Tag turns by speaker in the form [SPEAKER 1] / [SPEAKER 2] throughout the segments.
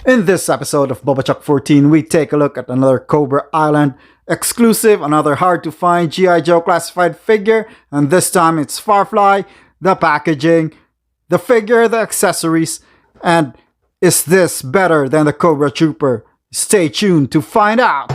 [SPEAKER 1] In this episode of Bobachuck 14, we take a look at another Cobra Island exclusive, another hard to find GIJoe classified figure, and this time it's Firefly, the packaging, the figure, the accessories, and is this better than the Cobra Trooper? Stay tuned to find out!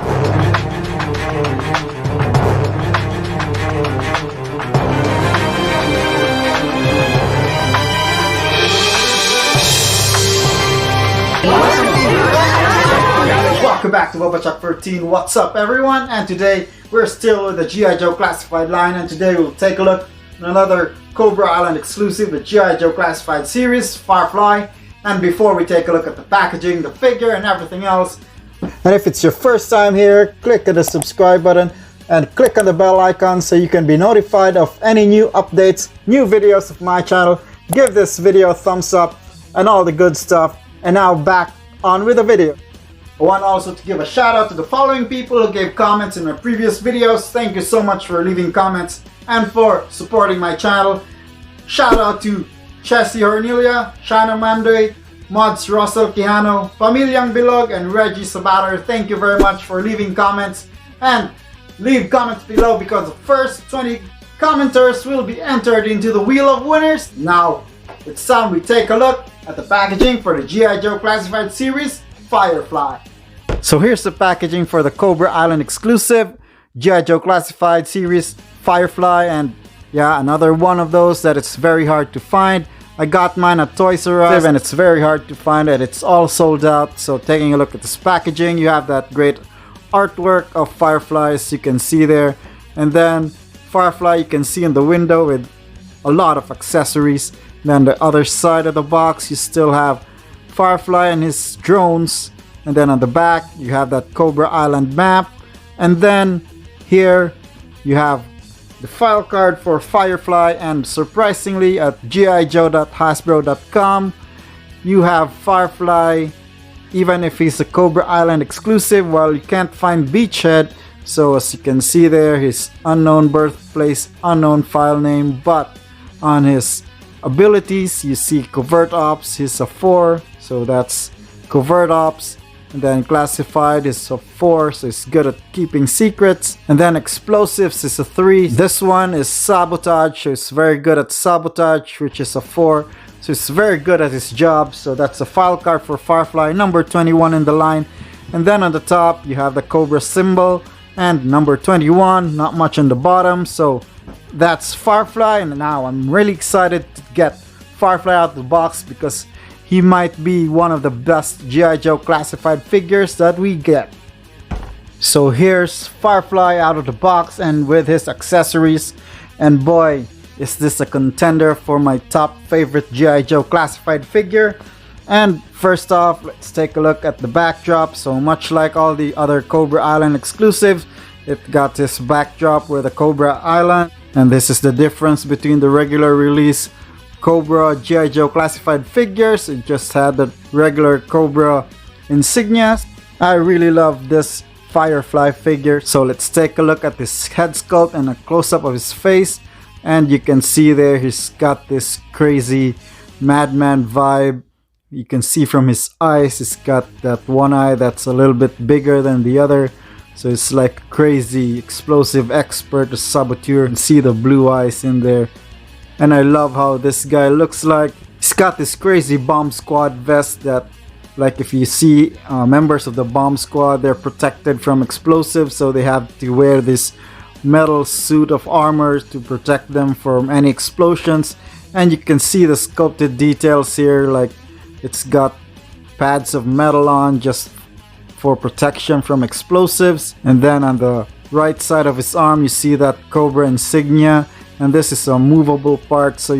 [SPEAKER 1] Welcome back to Bobachuck 14. What's up, everyone? And today we're still with the GIJoe Classified line, and today we'll take a look at another Cobra Island exclusive, the GIJoe Classified Series, Firefly. And before we take a look at the packaging, the figure, and everything else, and if it's your first time here, click on the subscribe button and click on the bell icon so you can be notified of any new updates, new videos of my channel. Give this video a thumbs up and all the good stuff. And now back on with the video. I want also to give a shout out to the following people who gave comments in my previous videos. Thank you so much for leaving comments and for supporting my channel. Shout out to Chessie Hornelia, Shana Mandoy, Mods Russell Quijano, Pamilyang Bilog, and Reggie Sabater. Thank you very much for leaving comments, and leave comments below because the first 20 commenters will be entered into the Wheel of Winners. Now it's time we take a look at the packaging for the GIJoe Classified Series, Firefly. So here's the packaging for the Cobra Island exclusive GIJoe Classified Series, Firefly, and yeah, another one of those that it's very hard to find. I got mine at Toys R Us and it's very hard to find it. It's all sold out. So taking a look at this packaging, you have that great artwork of Fireflies you can see there. And then Firefly you can see in the window with a lot of accessories. Then the other side of the box you still have Firefly and his drones. And then on the back you have that Cobra Island map. And then here you have the file card for Firefly, and surprisingly at GIJoe.hasbro.com you have Firefly even if he's a Cobra Island exclusive. Well, you can't find Beachhead, so as you can see there, his unknown birthplace, unknown file name, but on his abilities you see Covert Ops, he's a 4, so that's Covert Ops. And then Classified is a 4, so he's good at keeping secrets. And then Explosives is a 3. This one is Sabotage, so he's very good at Sabotage, which is a 4. So he's very good at his job. So that's a file card for Firefly, number 21 in the line. And then on the top, you have the Cobra symbol and number 21, not much on the bottom. So that's Firefly, and now I'm really excited to get Firefly out of the box because he might be one of the best GIJoe classified figures that we get. So here's Firefly out of the box and with his accessories, and boy is this a contender for my top favorite GIJoe classified figure. And first off, let's take a look at the backdrop. So much like all the other Cobra Island exclusives, it got this backdrop with the Cobra Island, and this is the difference between the regular release Cobra GIJoe classified figures. It just had the regular Cobra insignias. I really love this Firefly figure. So let's take a look at this head sculpt and a close-up of his face, and you can see there he's got this crazy madman vibe. You can see from his eyes, he's got that one eye that's a little bit bigger than the other, so it's like crazy explosive expert, a saboteur. You can see the blue eyes in there. And I love how this guy looks like. He's got this crazy bomb squad vest that, like, if you see members of the bomb squad, they're protected from explosives, so they have to wear this metal suit of armor to protect them from any explosions. And you can see the sculpted details here, like it's got pads of metal on just for protection from explosives. And then on the right side of his arm you see that Cobra insignia. And this is a movable part, so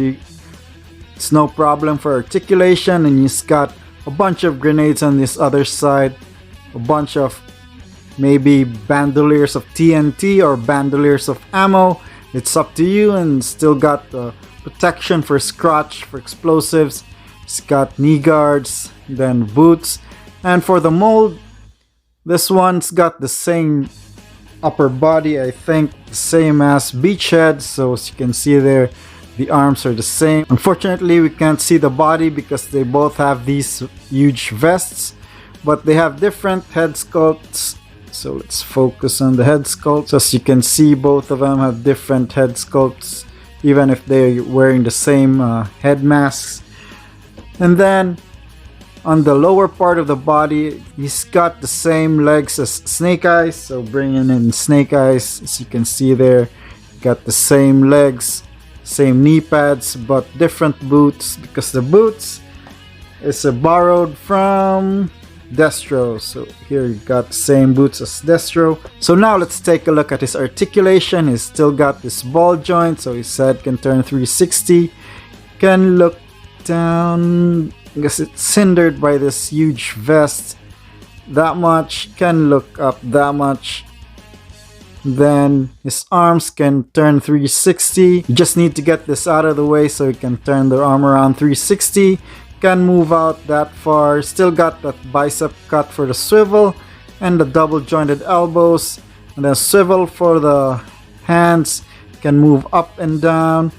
[SPEAKER 1] it's no problem for articulation. And he's got a bunch of grenades on this other side, a bunch of maybe bandoliers of TNT or bandoliers of ammo. It's up to you. And still got the protection for scratch for explosives. It's got knee guards, then boots. And for the mold, this one's got the same upper body, I think, the same as Beachhead. So as you can see there, the arms are the same. Unfortunately, we can't see the body because they both have these huge vests. but they have different head sculpts. So let's focus on the head sculpts. As you can see, both of them have different head sculpts, even if they're wearing the same head masks. And then on the lower part of the body, he's got the same legs as Snake Eyes. So bringing in Snake Eyes, as you can see there, got the same legs, same knee pads, but different boots, because the boots is borrowed from Destro. So here you got the same boots as Destro. So now let's take a look at his articulation. He's still got this ball joint, so his head can turn 360. Can look down, I guess it's hindered by this huge vest that much. Can look up that much. Then his arms can turn 360. You just need to get this out of the way so you can turn the arm around 360. Can move out that far. Still got that bicep cut for the swivel and the double jointed elbows, and then swivel for the hands. Can move up and down.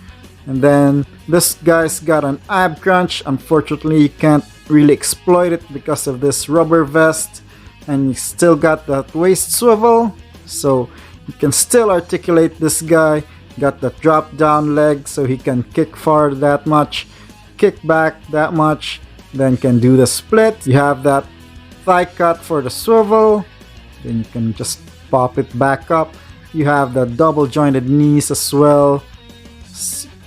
[SPEAKER 1] And then this guy's got an ab crunch. Unfortunately, you can't really exploit it because of this rubber vest, and you still got that waist swivel, so you can still articulate this guy. Got the drop down leg, so he can kick forward that much, kick back that much, then can do the split. You have that thigh cut for the swivel, then you can just pop it back up. You have the double jointed knees as well.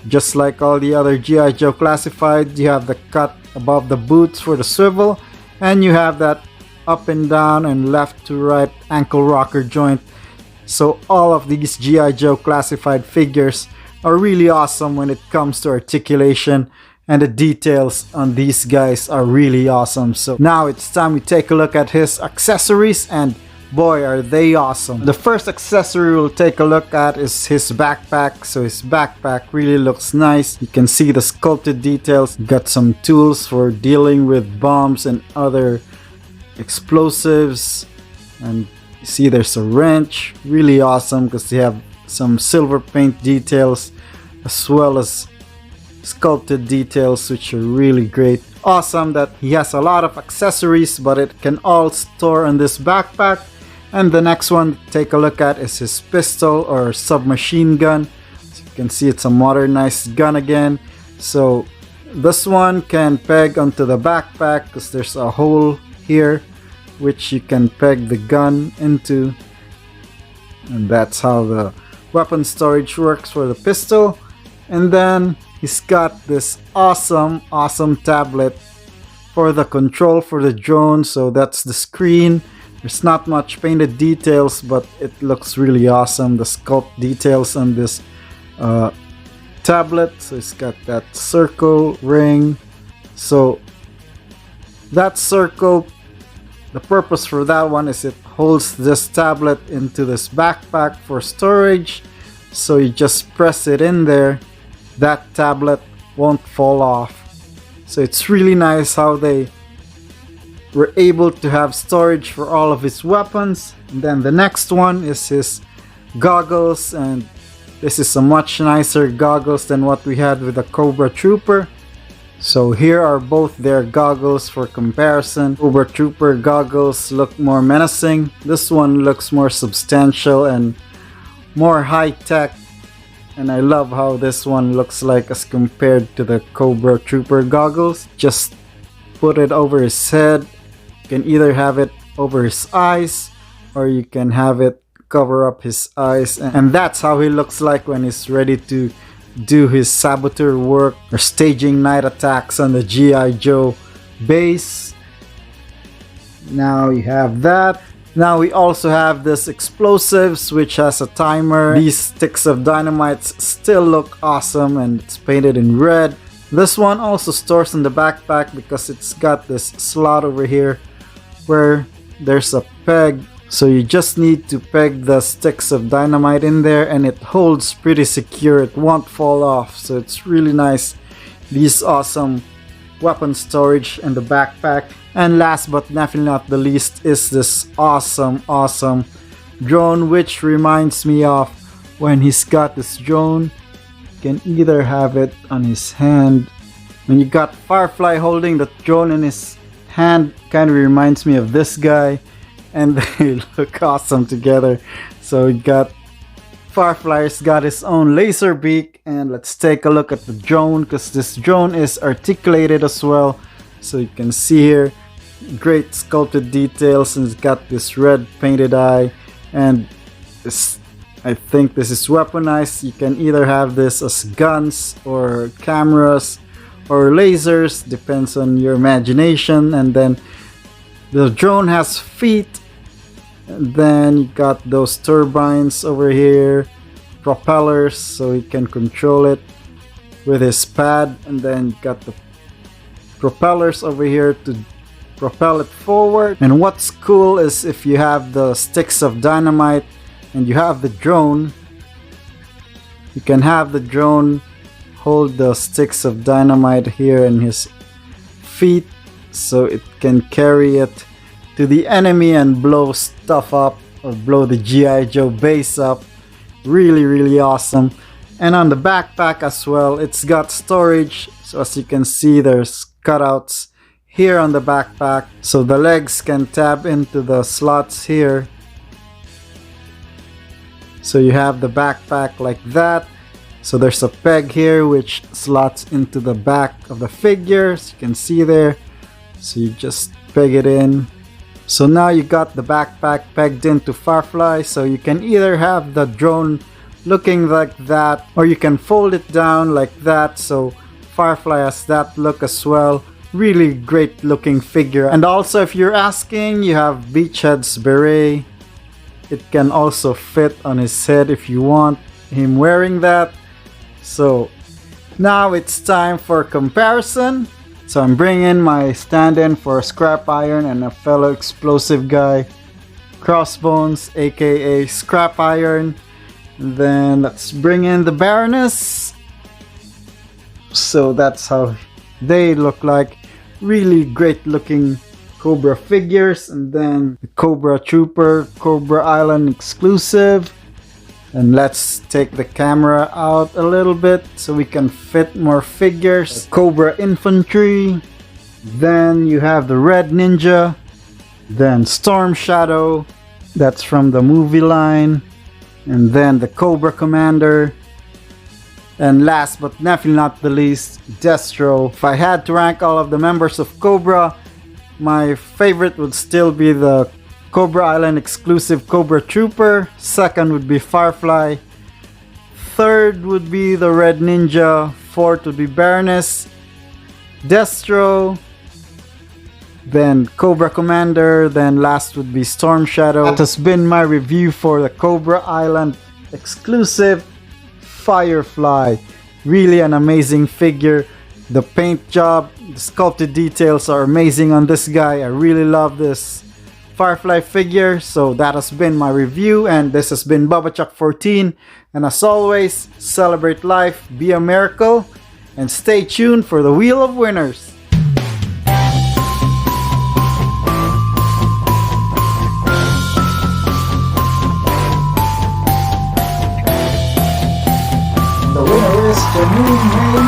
[SPEAKER 1] Just like all the other GIJoe Classified, you have the cut above the boots for the swivel, and you have that up and down and left to right ankle rocker joint. So all of these GIJoe Classified figures are really awesome when it comes to articulation, and the details on these guys are really awesome. So now it's time we take a look at his accessories, and boy, are they awesome. The first accessory we'll take a look at is his backpack. So his backpack really looks nice. You can see the sculpted details. Got some tools for dealing with bombs and other explosives. And you see there's a wrench. Really awesome because they have some silver paint details as well as sculpted details, which are really great. Awesome that he has a lot of accessories, but it can all store in this backpack. And the next one to take a look at is his pistol or submachine gun. As you can see, it's a modernized gun again. So this one can peg onto the backpack because there's a hole here which you can peg the gun into. And that's how the weapon storage works for the pistol. And then he's got this awesome tablet for the control for the drone. So that's the screen. There's not much painted details, but it looks really awesome. The sculpt details on this tablet. So it's got that circle ring. So that circle, the purpose for that one is it holds this tablet into this backpack for storage. So you just press it in there. That tablet won't fall off. So it's really nice how they were able to have storage for all of his weapons. And then the next one is his goggles, and this is a much nicer goggles than what we had with the Cobra Trooper. So here are both their goggles for comparison. Cobra Trooper goggles look more menacing. This one looks more substantial and more high-tech. And I love how this one looks like as compared to the Cobra Trooper goggles. Just put it over his head. You can either have it over his eyes or you can have it cover up his eyes. And that's how he looks like when he's ready to do his saboteur work or staging night attacks on the GIJoe base. Now you have that. Now we also have this explosives, which has a timer. These sticks of dynamites still look awesome and it's painted in red. This one also stores in the backpack because it's got this slot over here where there's a peg. So you just need to peg the sticks of dynamite in there and it holds pretty secure. It won't fall off. So it's really nice. These awesome weapon storage in the backpack. And last but definitely not the least is this awesome drone, which reminds me of when he's got this drone. You can either have it on his hand. When you got Firefly holding the drone in his hand kind of reminds me of this guy, and they look awesome together. So we got Firefly's got his own laser beak, and let's take a look at the drone, because this drone is articulated as well. So you can see here, great sculpted details, and it's got this red painted eye, and this, I think this is weaponized. You can either have this as guns or cameras or lasers, depends on your imagination. And then the drone has feet, and then you got those turbines over here, propellers, so you can control it with his pad, and then you got the propellers over here to propel it forward. And what's cool is if you have the sticks of dynamite and you have the drone, you can have the drone hold the sticks of dynamite here in his feet, so it can carry it to the enemy and blow stuff up, or blow the G.I.Joe base up. Really awesome. And on the backpack as well, it's got storage. So as you can see, there's cutouts here on the backpack, so the legs can tab into the slots here. So you have the backpack like that. So there's a peg here which slots into the back of the figure, as you can see there. So you just peg it in. So now you got the backpack pegged into Firefly. So you can either have the drone looking like that, or you can fold it down like that. So Firefly has that look as well. Really great looking figure. And also, if you're asking, you have Beachhead's beret. It can also fit on his head if you want him wearing that. So now it's time for comparison. So I'm bringing my stand-in for Scrap Iron and a fellow explosive guy, Crossbones, aka Scrap Iron. And then let's bring in the Baroness. So that's how they look like. Really great looking Cobra figures. And then the Cobra Trooper, Cobra Island exclusive. And let's take the camera out a little bit so we can fit more figures. Cobra Infantry. Then you have the Red Ninja. Then Storm Shadow. That's from the movie line. And then the Cobra Commander. And last but definitely not the least, Destro. If I had to rank all of the members of Cobra, my favorite would still be the Cobra Island exclusive Cobra Trooper. Second would be Firefly. Third would be the Red Ninja. Fourth would be Baroness. Destro. Then Cobra Commander. Then last would be Storm Shadow. That has been my review for the Cobra Island exclusive Firefly. Really an amazing figure. The paint job, the sculpted details are amazing on this guy. I really love this Firefly figure. So that has been my review, and this has been BubbaChuck14. And as always, celebrate life, be a miracle, and stay tuned for the Wheel of Winners. The winner is Janine May